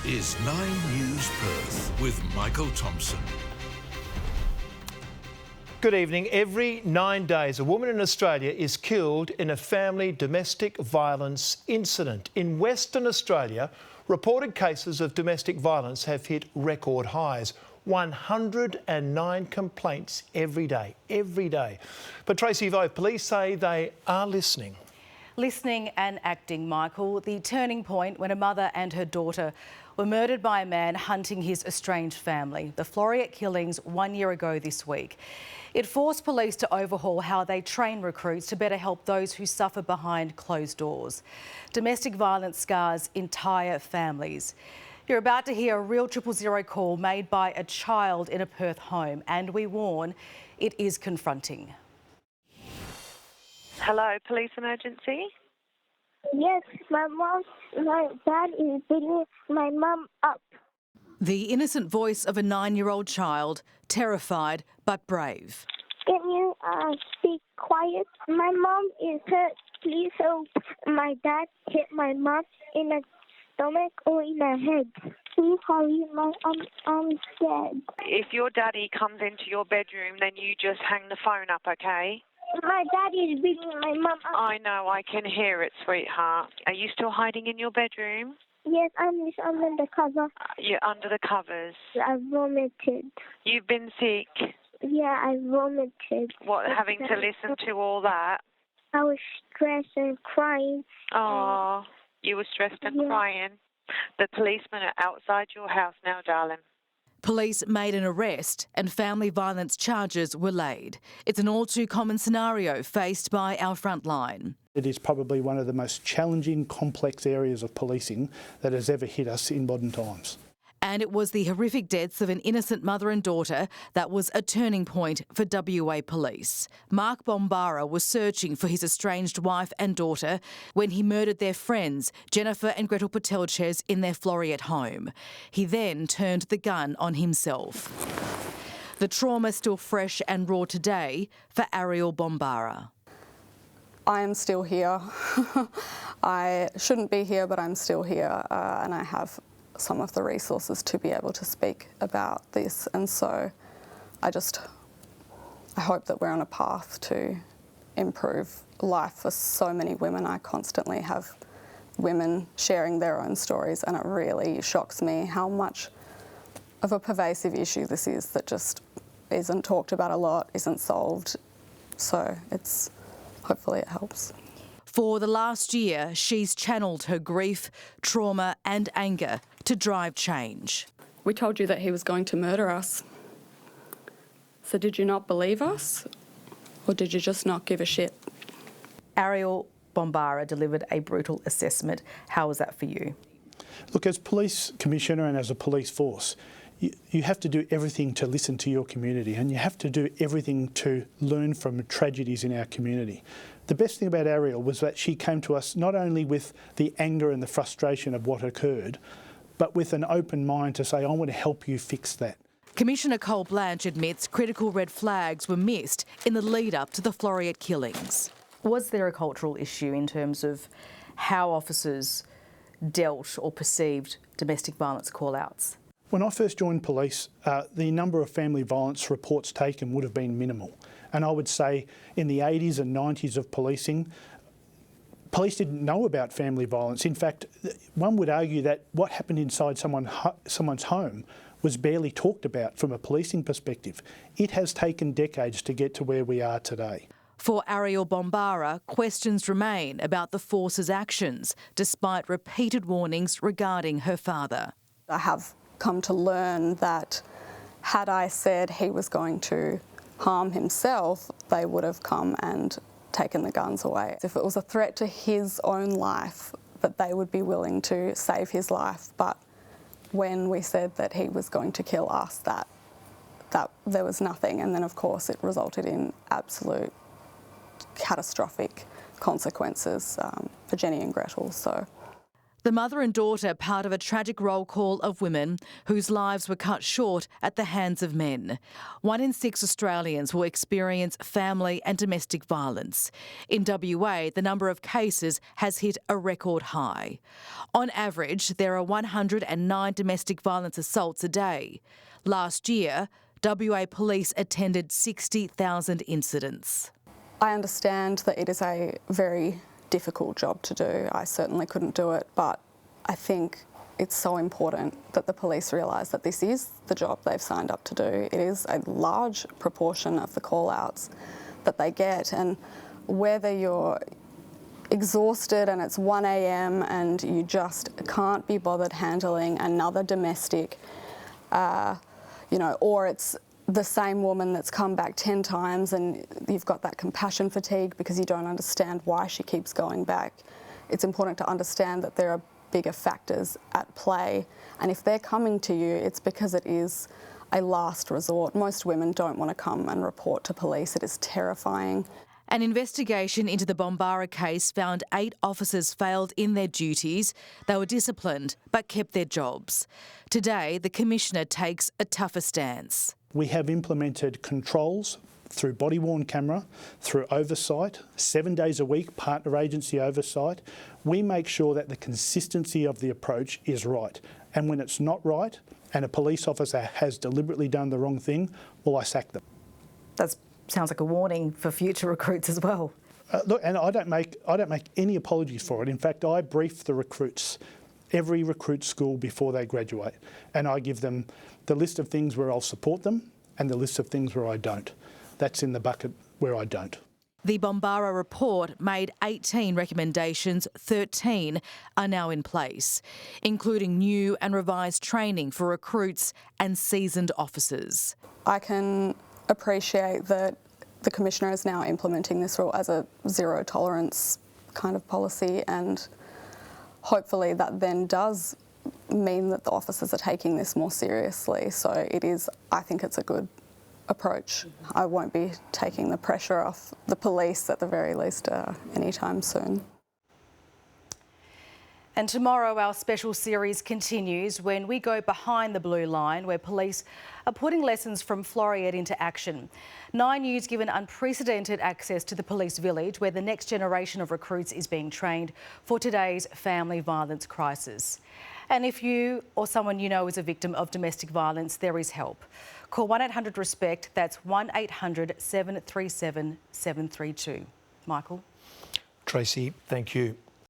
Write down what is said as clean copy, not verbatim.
is 9 News Perth with Michael Thompson. Good evening. Every 9 days, a woman in Australia is killed in a family domestic violence incident. In Western Australia, reported cases of domestic violence have hit record highs. 109 complaints every day. But Tracy Voth, police say they are listening. Listening and acting, Michael. The turning point when a mother and her daughter were murdered by a man hunting his estranged family. The Floriat killings 1 year ago this week. It forced police to overhaul how they train recruits to better help those who suffer behind closed doors. Domestic violence scars entire families. You're about to hear a real 000 call made by a child in a Perth home, and we warn, it is confronting. Hello, police emergency? Yes, my dad is beating my mum up. The innocent voice of a 9-year-old child, terrified but brave. Can you speak quiet? My mom is hurt. Please help. My dad hit my mom in the stomach or in the head. Please hurry, I'm scared. If your daddy comes into your bedroom, then you just hang the phone up, okay? My dad is beating my mum up. I know, I can hear it, sweetheart. Are you still hiding in your bedroom? Yes, I'm just under the cover. You're under the covers. I vomited. You've been sick? Yeah, I vomited. What, having to listen to all that? I was stressed and crying. Oh, you were stressed and crying. The policemen are outside your house now, darling. Police made an arrest and family violence charges were laid. It's an all too common scenario faced by our frontline. It is probably one of the most challenging, complex areas of policing that has ever hit us in modern times. And it was the horrific deaths of an innocent mother and daughter that was a turning point for WA Police. Mark Bombara was searching for his estranged wife and daughter when he murdered their friends, Jennifer and Gretel Patelches, in their Floriat home. He then turned the gun on himself. The trauma still fresh and raw today for Ariel Bombara. I am still here. I shouldn't be here, but I'm still here, and I have some of the resources to be able to speak about this, and so I hope that we're on a path to improve life for so many women. I constantly have women sharing their own stories, and it really shocks me how much of a pervasive issue this is that just isn't talked about a lot, isn't solved, so hopefully it helps. For the last year, she's channelled her grief, trauma and anger to drive change. We told you that he was going to murder us. So did you not believe us? Or did you just not give a shit? Ariel Bombara delivered a brutal assessment. How was that for you? Look, as police commissioner and as a police force, you have to do everything to listen to your community, and you have to do everything to learn from tragedies in our community. The best thing about Ariel was that she came to us not only with the anger and the frustration of what occurred, but with an open mind to say, I want to help you fix that. Commissioner Cole Blanche admits critical red flags were missed in the lead up to the Floriat killings. Was there a cultural issue in terms of how officers dealt or perceived domestic violence call-outs? When I first joined police, the number of family violence reports taken would have been minimal. And I would say in the 80s and 90s of policing, police didn't know about family violence. In fact, one would argue that what happened inside someone's home was barely talked about from a policing perspective. It has taken decades to get to where we are today. For Ariel Bombara, questions remain about the force's actions, despite repeated warnings regarding her father. I have come to learn that had I said he was going to harm himself, they would have come and taken the guns away. If it was a threat to his own life, that they would be willing to save his life. But when we said that he was going to kill us, that there was nothing. And then, of course, it resulted in absolute catastrophic consequences for Jenny and Gretel. So The mother and daughter part of a tragic roll call of women whose lives were cut short at the hands of men. 1 in 6 Australians will experience family and domestic violence. In WA, the number of cases has hit a record high. On average, there are 109 domestic violence assaults a day. Last year, WA police attended 60,000 incidents. I understand that it is a very difficult job to do. I certainly couldn't do it, but I think it's so important that the police realise that this is the job they've signed up to do. It is a large proportion of the call-outs that they get, and whether you're exhausted and it's 1 a.m. and you just can't be bothered handling another domestic, or it's the same woman that's come back 10 times and you've got that compassion fatigue because you don't understand why she keeps going back. It's important to understand that there are bigger factors at play, and if they're coming to you, it's because it is a last resort. Most women don't want to come and report to police. It is terrifying. An investigation into the Bombara case found 8 officers failed in their duties. They were disciplined but kept their jobs. Today, the Commissioner takes a tougher stance. We have implemented controls through body-worn camera, through oversight, 7 days a week, partner agency oversight. We make sure that the consistency of the approach is right. And when it's not right and a police officer has deliberately done the wrong thing, well, I sack them. That sounds like a warning for future recruits as well. Look, and I don't make any apologies for it. In fact, I brief the recruits, every recruit school before they graduate, and I give them the list of things where I'll support them and the list of things where I don't. That's in the bucket where I don't. The Bombara report made 18 recommendations, 13 are now in place, including new and revised training for recruits and seasoned officers. I can appreciate that the Commissioner is now implementing this rule as a zero tolerance kind of policy, and hopefully that then does mean that the officers are taking this more seriously. So I think it's a good approach. I won't be taking the pressure off the police at the very least anytime soon. And tomorrow our special series continues when we go behind the blue line, where police are putting lessons from Floreat into action. 9 News given unprecedented access to the police village, where the next generation of recruits is being trained for today's family violence crisis. And if you or someone you know is a victim of domestic violence, there is help. Call 1-800-RESPECT, that's 1-800-737-732. Michael? Tracy, thank you.